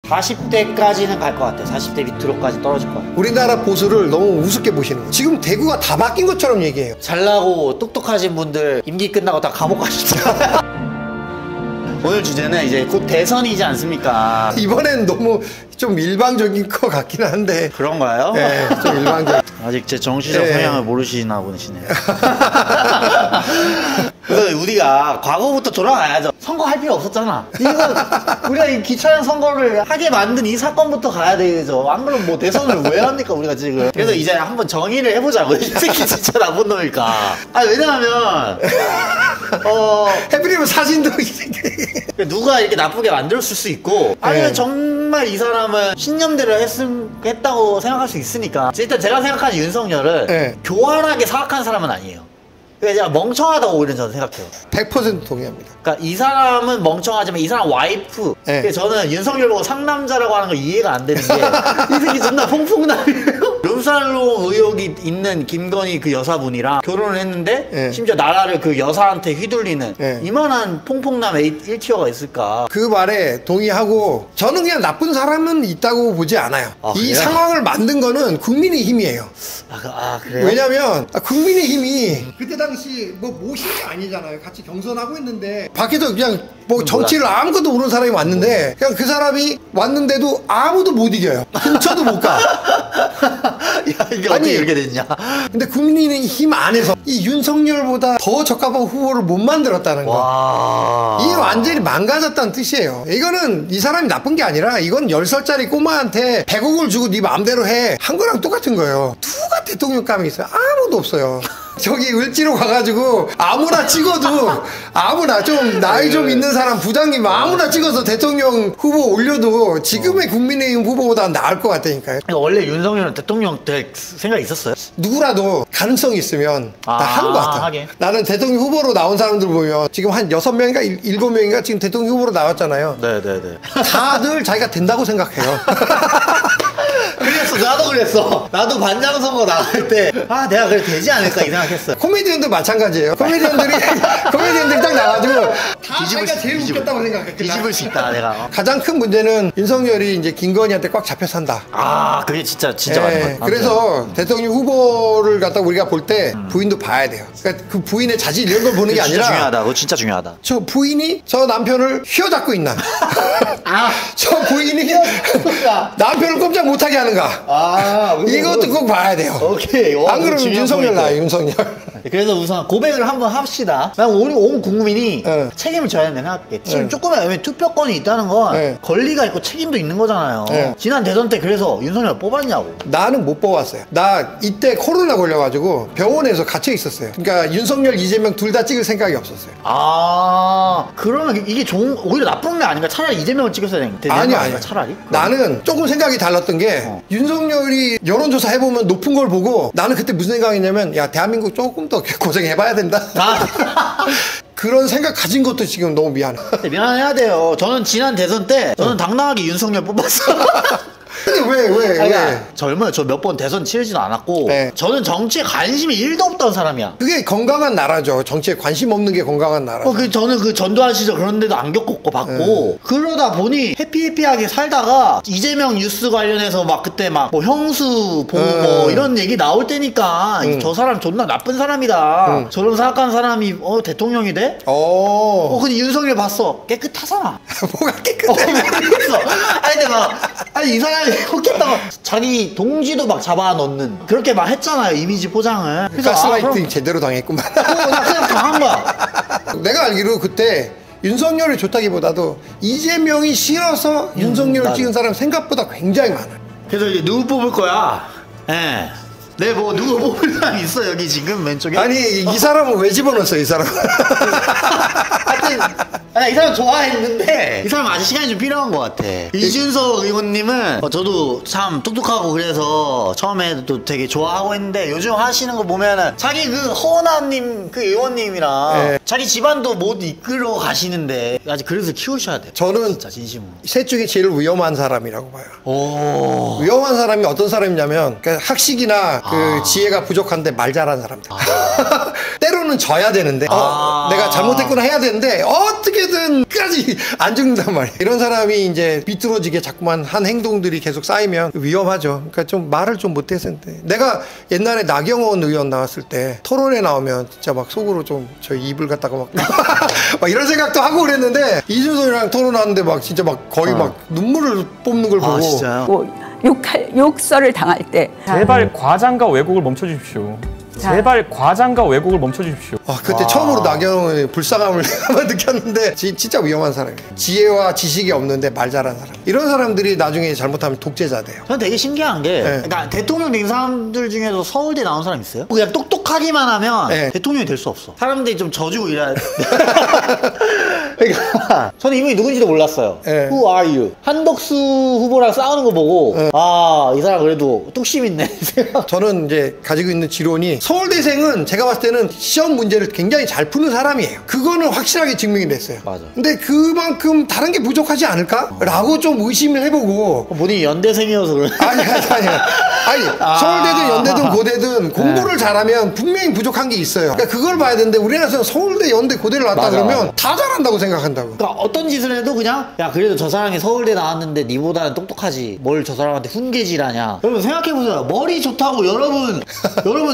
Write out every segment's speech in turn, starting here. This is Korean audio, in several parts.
40대까지는 갈 것 같아. 40대 밑으로까지 떨어질 것 같아. 우리나라 보수를 너무 우습게 보시는 거예요. 지금 대구가 다 바뀐 것처럼 얘기해요. 잘나고 똑똑하신 분들 임기 끝나고 다 감옥 가시죠. 오늘 주제는 이제 곧 대선이지 않습니까? 이번엔 너무 좀 일방적인 것 같긴 한데. 그런가요? 네, 좀 일방적. 아직 제 정치적 네. 성향을 모르시나 보시네요. 그래서 우리가 과거부터 돌아가야죠. 선거할 필요 없었잖아. 이거 우리가 이 귀찮은 선거를 하게 만든 이 사건부터 가야 되죠. 안 그러면 뭐 대선을 왜 합니까 우리가 지금. 그래서 이제 한번 정의를 해보자고. 이 새끼 진짜 나쁜 놈일까. 아니 왜냐하면 해프리면 사진도 이 새끼. 누가 이렇게 나쁘게 만들었을 수 있고 아니면 정말 이 사람은 신념대로 했다고 생각할 수 있으니까. 일단 제가 생각하는 윤석열은 네. 교활하게 사악한 사람은 아니에요. 그냥 멍청하다고 오히려 저는 생각해요. 100% 동의합니다. 그러니까 이 사람은 멍청하지만 이 사람 와이프. 네. 그래서 저는 윤석열 보고 상남자라고 하는 거 이해가 안 되는 게 이 새끼 존나 퐁퐁남이에요. 룸살롱 의혹이 있는 김건희 그 여사분이랑 결혼을 했는데 네. 심지어 나라를 그 여사한테 휘둘리는 네. 이만한 퐁퐁남 1티어가 있을까. 그 말에 동의하고 저는 그냥 나쁜 사람은 있다고 보지 않아요. 아, 이 그래요? 상황을 만든 거는 국민의힘이에요. 그래요? 왜냐면 국민의힘이 그때 당시 뭐 모신 게 아니잖아요. 같이 경선하고 있는데 밖에서 그냥 뭐 정치를 아무것도 모르는 사람이 왔는데 그냥 그 사람이 왔는데도 아무도 못 이겨요. 훔쳐도 못 가. 야, 이게 어떻게 이렇게 됐냐. 근데 국민의힘 안에서 이 윤석열보다 더 적합한 후보를 못 만들었다는 거. 와. 이게 완전히 망가졌다는 뜻이에요. 이거는 이 사람이 나쁜 게 아니라 이건 10살짜리 꼬마한테 100억을 주고 네 마음대로 해 한 거랑 똑같은 거예요. 누가 대통령감이 있어요? 아무도 없어요. 저기 을지로 가가지고 아무나 찍어도 아무나 좀 나이 좀 있는 사람 부장님 아무나 찍어서 대통령 후보 올려도 지금의 국민의힘 후보보다 나을 것 같다니까요. 원래 윤석열은 대통령 될 생각 있었어요? 누구라도 가능성이 있으면 다 하는 것 같아. 하긴. 나는 대통령 후보로 나온 사람들 보면 지금 한 6명인가 7명인가 지금 대통령 후보로 나왔잖아요. 네네네. 다들 자기가 된다고 생각해요. 그랬어. 나도 그랬어. 나도 반장 선거 나갈 때 내가 그래 되지 않을까 이 생각했어요. 코미디언도 마찬가지예요. 코미디언들이 딱 나와가지고 다 자기가 제일 웃겼다고 생각해. 뒤집을 수 있다 내가. 가장 큰 문제는 윤석열이 이제 김건희한테 꽉 잡혀 산다. 그게 진짜 맞는 것 같아요. 그래서 대통령 후보를 갖다 우리가 볼 때 부인도 봐야 돼요. 그러니까 그 부인의 자질 이런 걸 보는 게 아니라 중요하다. 그거 진짜 중요하다. 저 부인이 저 남편을 휘어잡고 있나? 저 부인이 남편을 꼼짝 못하게 하는가? 이것도 꼭 봐야 돼요. 오케이. 안 그러면 윤석열 나요, 윤석열. 그래서 우선 고백을 한번 합시다. 난 우리 온 국민이 네. 책임을 져야 된다고 생각해. 지금 네. 조금의 투표권이 있다는 건 네. 권리가 있고 책임도 있는 거잖아요. 네. 지난 대선 때 그래서 윤석열 뽑았냐고. 나는 못 뽑았어요. 나 이때 코로나 걸려가지고 병원에서 갇혀 있었어요. 그러니까 윤석열, 이재명 둘 다 찍을 생각이 없었어요. 그러면 이게 오히려 나쁜 게 아닌가? 차라리 이재명을 찍었어야 되는 아니. 차라리? 나는 조금 생각이 달랐던 게 윤석열이 여론조사 해보면 높은 걸 보고 나는 그때 무슨 생각이냐면 야 대한민국 조금 더 고생해봐야 된다. 그런 생각 가진 것도 지금 너무 미안해. 미안해야 돼요. 저는 지난 대선 때 저는 당당하게 윤석열 뽑았어요. 근데 왜? 젊어요. 저 몇 번 대선 치르지도 않았고 네. 저는 정치에 관심이 1도 없던 사람이야. 그게 건강한 나라죠. 정치에 관심 없는 게 건강한 나라죠. 저는 그 전두환 시절 그런 데도 안 겪었고 봤고 그러다 보니 해피해피하게 살다가 이재명 뉴스 관련해서 막 그때 막 뭐 형수 보고 뭐 이런 얘기 나올 때니까 저 사람 존나 나쁜 사람이다. 저런 사악한 사람이 대통령이 돼? 근데 윤석열 봤어. 깨끗하잖아. 뭐가 깨끗해? 모르겠어. 근데 이 사람이 혹했다고 자기 동지도 막 잡아넣는 그렇게 막 했잖아요. 이미지 포장을. 그래서 가스라이팅 제대로 당했구만. 나 그냥 당한 거야. 내가 알기로 그때 윤석열이 좋다기보다도 이재명이 싫어서 윤석열을 찍은 사람 생각보다 굉장히 많아요. 그래서 이제 누구 뽑을 거야? 네, 뭐 누구 뽑을 사람 있어 여기 지금 왼쪽에? 아니 이 사람은 왜 집어넣었어 이 사람? 하여튼 이 사람 좋아했는데 이 사람 아직 시간이 좀 필요한 것 같아. 이준석 의원님은 저도 참 똑똑하고 그래서 처음에도 되게 좋아하고 했는데 요즘 하시는 거 보면은 자기 그 허원아님 그 의원님이랑 자기 집안도 못 이끌어 가시는데 아직 그래서 키우셔야 돼. 저는 진짜 진심으로 셋 중에 제일 위험한 사람이라고 봐요. 오. 위험한 사람이 어떤 사람이냐면 그러니까 학식이나 그 지혜가 부족한데 말 잘하는 사람들. 때로는 져야 되는데 내가 잘못했구나 해야 되는데 어떻게든 끝까지 안 죽는단 말이에요. 이런 사람이 이제 비뚤어지게 자꾸만 한 행동들이 계속 쌓이면 위험하죠. 그러니까 좀 말을 좀 못했었는데 내가 옛날에 나경원 의원 나왔을 때 토론에 나오면 진짜 막 속으로 좀 저 입을 갖다가 막 이런 생각도 하고 그랬는데 이준석이랑 토론하는데 막 진짜 막 거의 막 눈물을 뽑는 걸 보고 진짜요? 욕설을 당할 때 제발 과장과 왜곡을 멈춰주십시오. 제발 과장과 왜곡을 멈춰주십시오. 그때 처음으로 나경원의 불쌍함을 한번 느꼈는데 진짜 위험한 사람이에요. 지혜와 지식이 없는데 말 잘하는 사람. 이런 사람들이 나중에 잘못하면 독재자 돼요. 저는 되게 신기한 게 그러니까 대통령 된 사람들 중에서 서울대 나온 사람 있어요? 그냥 똑똑하기만 하면 대통령이 될 수 없어. 사람들이 좀 져주고 이래야 돼. 그러니까 저는 이분이 누군지도 몰랐어요. Who are you? 한덕수 후보랑 싸우는 거 보고 이 사람 그래도 뚝심 있네. 저는 이제 가지고 있는 지론이 서울대생은 제가 봤을 때는 시험 문제를 굉장히 잘 푸는 사람이에요. 그거는 확실하게 증명이 됐어요. 맞아. 근데 그만큼 다른 게 부족하지 않을까? 라고 좀 의심을 해보고. 본인이 연대생이어서 그래. 아니 서울대든 연대든 고대든 공부를 잘하면 분명히 부족한 게 있어요. 그러니까 그걸 봐야 되는데 우리나라에서는 서울대, 연대, 고대를 나왔다 그러면 다 잘한다고 생각한다고. 그러니까 어떤 짓을 해도 그냥 야 그래도 저 사람이 서울대 나왔는데 니보다는 똑똑하지 뭘 저 사람한테 훈계질하냐. 여러분 생각해보세요. 머리 좋다고 여러분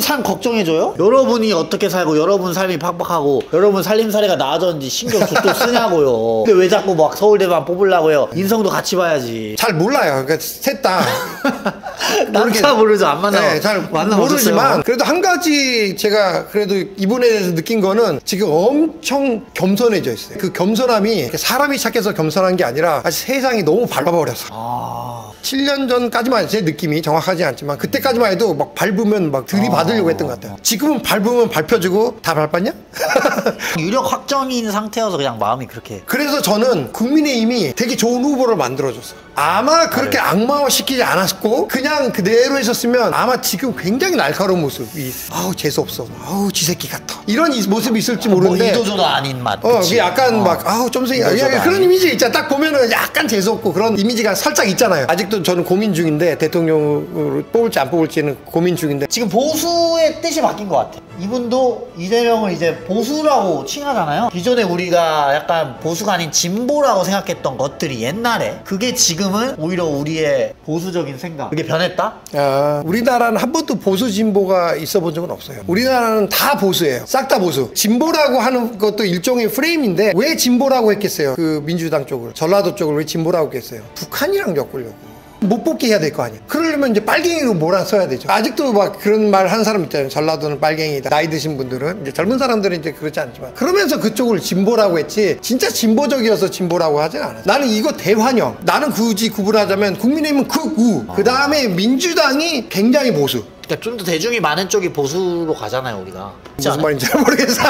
삶 걱정해줘요? 여러분이 어떻게 살고 여러분 삶이 팍팍하고 여러분 살림살이가 나아졌는지 신경 또 쓰냐고요. 근데 왜 자꾸 막 서울대만 뽑으려고요? 인성도 같이 봐야지. 잘 몰라요. 그러니까 셋 다 남자 모르죠. 안 만나. 네, 잘 모르지만 그래도 한 가지 제가 그래도 이분에 대해서 느낀 거는 지금 엄청 겸손해져 있어요. 그 겸손함이 사람이 착해서 겸손한 게 아니라 아직 세상이 너무 밟아버려서 7년 전까지만 제 느낌이 정확하지 않지만 그때까지만 해도 막 밟으면 막 들이받으려고 했던 것 같아요. 지금은 밟으면 밟혀주고 다 밟았냐? 유력 확정인 상태여서 그냥 마음이 그렇게. 그래서 저는 국민의힘이 되게 좋은 후보를 만들어줬어. 아마 그렇게 악마화시키지 않았고 그냥 그대로 했었으면 아마 지금 굉장히 날카로운 모습이 재수없어. 지새끼 같아. 이런 모습이 있을지 모르는데 이도저도 아닌 맛. 그게 약간 점생이 그런 이미지 있잖아. 딱 보면은 약간 재수없고 그런 이미지가 살짝 있잖아요. 아직도 저는 고민 중인데 대통령으로 뽑을지 안 뽑을지는 고민 중인데 지금 보수의 뜻이 바뀐 것 같아. 이분도 이재명을 이제 보수라고 칭하잖아요. 기존에 우리가 약간 보수가 아닌 진보라고 생각했던 것들이 옛날에 그게 지금은 오히려 우리의 보수적인 생각 그게 변했다? 우리나라는 한 번도 보수 진보가 있어 본 적은 없어요. 우리나라는 다 보수예요. 싹 다 보수. 진보라고 하는 것도 일종의 프레임인데 왜 진보라고 했겠어요? 그 민주당 쪽을 전라도 쪽을 왜 진보라고 했겠어요? 북한이랑 엮으려고. 못 뽑게 해야 될 거 아니에요. 그러려면 이제 빨갱이로 몰아써야 되죠. 아직도 막 그런 말 하는 사람 있잖아요. 전라도는 빨갱이다. 나이 드신 분들은 이제 젊은 사람들은 이제 그렇지 않지만 그러면서 그쪽을 진보라고 했지 진짜 진보적이어서 진보라고 하진 않아요. 나는 이거 대환영. 나는 굳이 구분하자면 국민의힘은 극우. 그 다음에 민주당이 굉장히 보수. 그러니까 좀 더 대중이 많은 쪽이 보수로 가잖아요 우리가. 무슨 말인지 잘 모르겠어.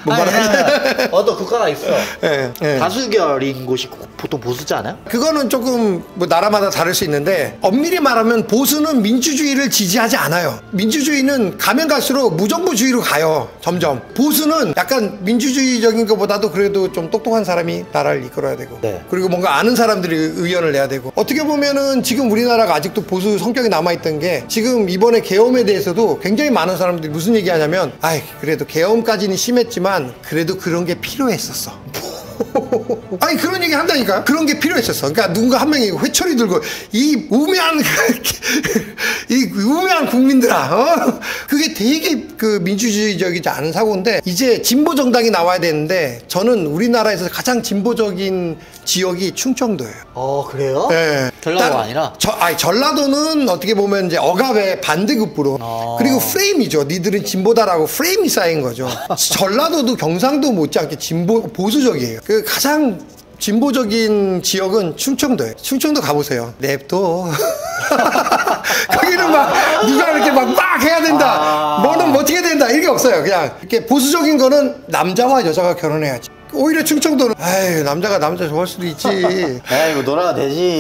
뭔 말인지. 어떤 국가가 있어. 네. 다수결인 곳이 보통 보수지 않아요? 그거는 조금 뭐 나라마다 다를 수 있는데 엄밀히 말하면 보수는 민주주의를 지지하지 않아요. 민주주의는 가면 갈수록 무정부주의로 가요. 점점. 보수는 약간 민주주의적인 것보다도 그래도 좀 똑똑한 사람이 나라를 이끌어야 되고 그리고 뭔가 아는 사람들이 의견을 내야 되고 어떻게 보면은 지금 우리나라가 아직도 보수 성격이 남아있던 게 지금 이번에 계엄에 대해서도 굉장히 많은 사람들이 무슨 얘기하냐면 그래도 계엄까지는 심했지만 그래도 그런 게 필요했었어. 아니 그런 얘기 한다니까요. 그런 게 필요했었어. 그러니까 누군가 한 명이 회초리 들고 이 우매한 국민들아 그게 되게 그 민주주의적이지 않은 사고인데 이제 진보 정당이 나와야 되는데 저는 우리나라에서 가장 진보적인 지역이 충청도예요. 그래요? 네. 전라도가 아니라? 전라도는 어떻게 보면 이제 억압의 반대급부로 그리고 프레임이죠. 니들은 진보다라고 프레임이 쌓인 거죠. 전라도도 경상도 못지않게 보수적이에요. 그 가장 진보적인 지역은 충청도예요. 충청도 가보세요. 냅둬. 거기는 막 누가 이렇게 막 해야 된다. 뭐는 어떻게 된다. 이게 없어요. 그냥 이렇게 보수적인 거는 남자와 여자가 결혼해야지. 오히려 충청도는 아유 남자가 남자 좋아할 수도 있지. 에이 뭐 놀아도 되지.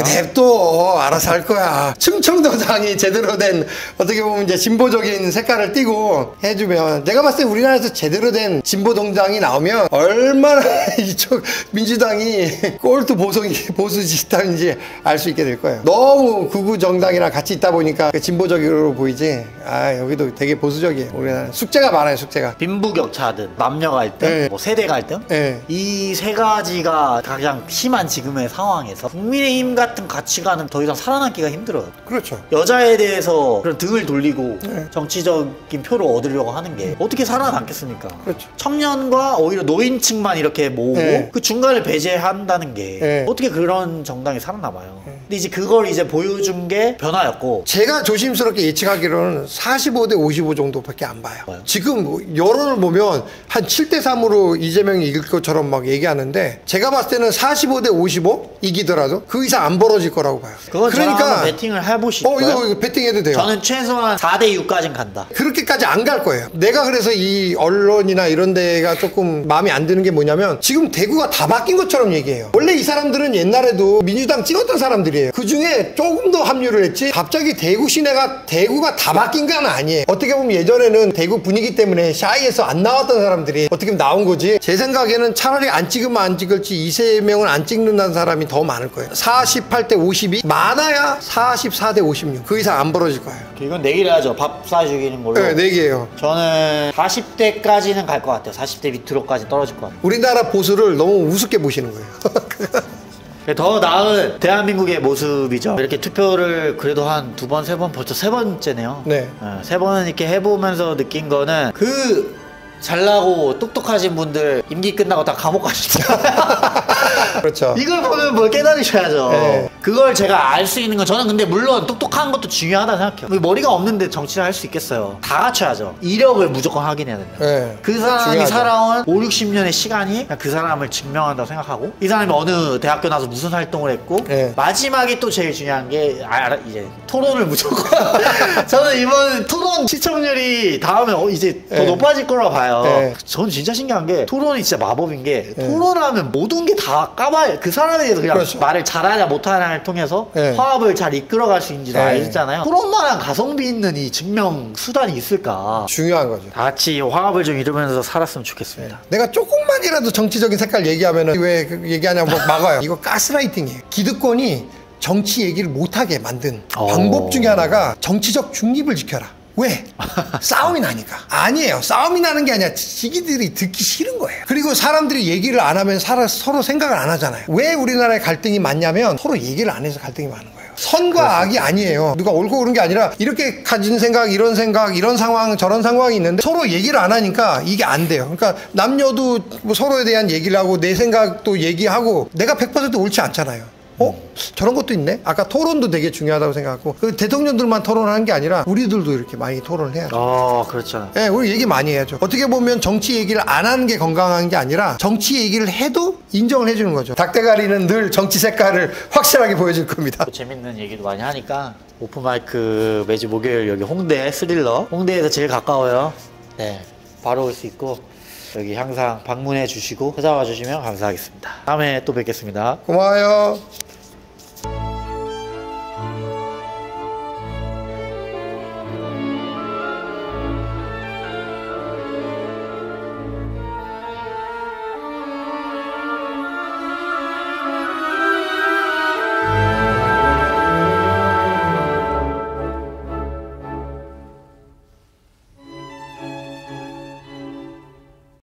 냅둬 알아서 할 거야. 충청도장이 제대로 된 어떻게 보면 이제 진보적인 색깔을 띠고 해주면 내가 봤을 때 우리나라에서 제대로 된 진보동장이 나오면 얼마나 이쪽 민주당이 꼴도 보수 집단인지 알 수 있게 될 거예요. 너무 극우 정당이랑 같이 있다 보니까 진보적으로 보이지. 아 여기도 되게 보수적이에요. 우리나라 숙제가 많아요. 숙제가. 빈부격차든 남녀 갈등, 네. 뭐 세대 갈등 네. 이 세 가지가 가장 심한 지금의 상황에서 국민의힘 같은 가치관은 더 이상 살아남기가 힘들어요. 그렇죠. 여자에 대해서 그런 등을 돌리고 정치적인 표를 얻으려고 하는 게 어떻게 살아남겠습니까? 그렇죠. 청년과 오히려 노인층만 이렇게 모으고 네. 그 중간을 배제한다는 게 네. 어떻게 그런 정당이 살아남아요? 근데 이제 그걸 이제 보여준 게 변화였고 제가 조심스럽게 예측하기로는 45대 55 정도밖에 안 봐요. 뭐요? 지금 뭐 여론을 보면 한 7대 3으로 이재명이 이길 것처럼 막 얘기하는데 제가 봤을 때는 45대 55 이기더라도 그 이상 안 벌어질 거라고 봐요. 그건 저랑 한번 배팅을 해보실까요? 이거 배팅해도 돼요. 저는 최소한 4대 6까지는 간다. 그렇게까지 안 갈 거예요. 내가 그래서 이 언론이나 이런 데가 조금 마음에 안 드는 게 뭐냐면 지금 대구가 다 바뀐 것처럼 얘기해요. 원래 이 사람들은 옛날에도 민주당 찍었던 사람들이에요. 그 중에 조금 더 합류를 했지 갑자기 대구 시내가 대구가 다 바뀐 건 아니에요. 어떻게 보면 예전에는 대구 분위기 때문에 샤이에서 안 나왔던 사람들이 어떻게 보면 나온 거지. 제 생각에는 차라리 안 찍으면 안 찍을지 이재명은 안 찍는다는 사람이 더 많을 거예요. 48대 52 많아야 44대 56 그 이상 안 벌어질 거예요. 이건 내기를 하죠. 밥 사주기는 걸로. 네, 내기예요. 저는 40대까지는 갈 것 같아요. 40대 밑으로까지 떨어질 것 같아요. 우리나라 보수를 너무 우습게 보시는 거예요. 더 나은 대한민국의 모습이죠. 이렇게 투표를 그래도 한 2번, 3번, 벌써 3번째네요. 네. 3번 이렇게 해보면서 느낀 거는 잘나고 똑똑하신 분들 임기 끝나고 다 감옥 가십니다. 그렇죠. 이걸 보면 뭘 깨달으셔야죠. 네. 그걸 제가 알 수 있는 건 저는 근데 물론 똑똑한 것도 중요하다 생각해요. 머리가 없는데 정치를 할 수 있겠어요. 다 갖춰야죠. 이력을 무조건 확인해야 된다. 네. 그 사람이 중요하죠. 살아온 5, 60년의 시간이 그 사람을 증명한다고 생각하고 이 사람이 어느 대학교 나서 무슨 활동을 했고 네. 마지막에 또 제일 중요한 게 이제 토론을 무조건 저는 이번 토론 시청률이 다음에 이제 더 네. 높아질 거라고 봐요. 네. 저는 진짜 신기한 게 토론이 진짜 마법인 게 토론하면 모든 게 다 까봐요. 그 사람에 대해서 그냥 그렇죠. 말을 잘하냐 못하냐를 통해서 네. 화합을 잘 이끌어갈 수 있는지도 네. 알잖아요. 토론만한 가성비 있는 이 증명 수단이 있을까? 중요한 거죠. 다 같이 화합을 좀 이루면서 살았으면 좋겠습니다. 내가 조금만이라도 정치적인 색깔 얘기하면 왜 얘기하냐고 막아요. 이거 가스라이팅이에요. 기득권이 정치 얘기를 못하게 만든 방법 중에 하나가 정치적 중립을 지켜라. 왜? 싸움이 나니까. 아니에요. 싸움이 나는 게 아니라 지기들이 듣기 싫은 거예요. 그리고 사람들이 얘기를 안 하면 서로 생각을 안 하잖아요. 왜 우리나라에 갈등이 많냐면 서로 얘기를 안 해서 갈등이 많은 거예요. 선과 악이 아니에요. 누가 옳고 그른 게 아니라 이렇게 가진 생각, 이런 상황, 저런 상황이 있는데 서로 얘기를 안 하니까 이게 안 돼요. 그러니까 남녀도 뭐 서로에 대한 얘기를 하고 내 생각도 얘기하고 내가 100% 옳지 않잖아요. 저런 것도 있네? 아까 토론도 되게 중요하다고 생각하고 그 대통령들만 토론하는 게 아니라 우리들도 이렇게 많이 토론을 해야죠. 그렇죠. 네, 우리 얘기 많이 해야죠. 어떻게 보면 정치 얘기를 안 하는 게 건강한 게 아니라 정치 얘기를 해도 인정을 해주는 거죠. 닭대가리는 늘 정치 색깔을 확실하게 보여줄 겁니다. 재밌는 얘기도 많이 하니까 오픈마이크 매주 목요일 여기 홍대 스릴러 홍대에서 제일 가까워요. 네, 바로 올 수 있고 여기 항상 방문해 주시고 찾아와 주시면 감사하겠습니다. 다음에 또 뵙겠습니다. 고마워요.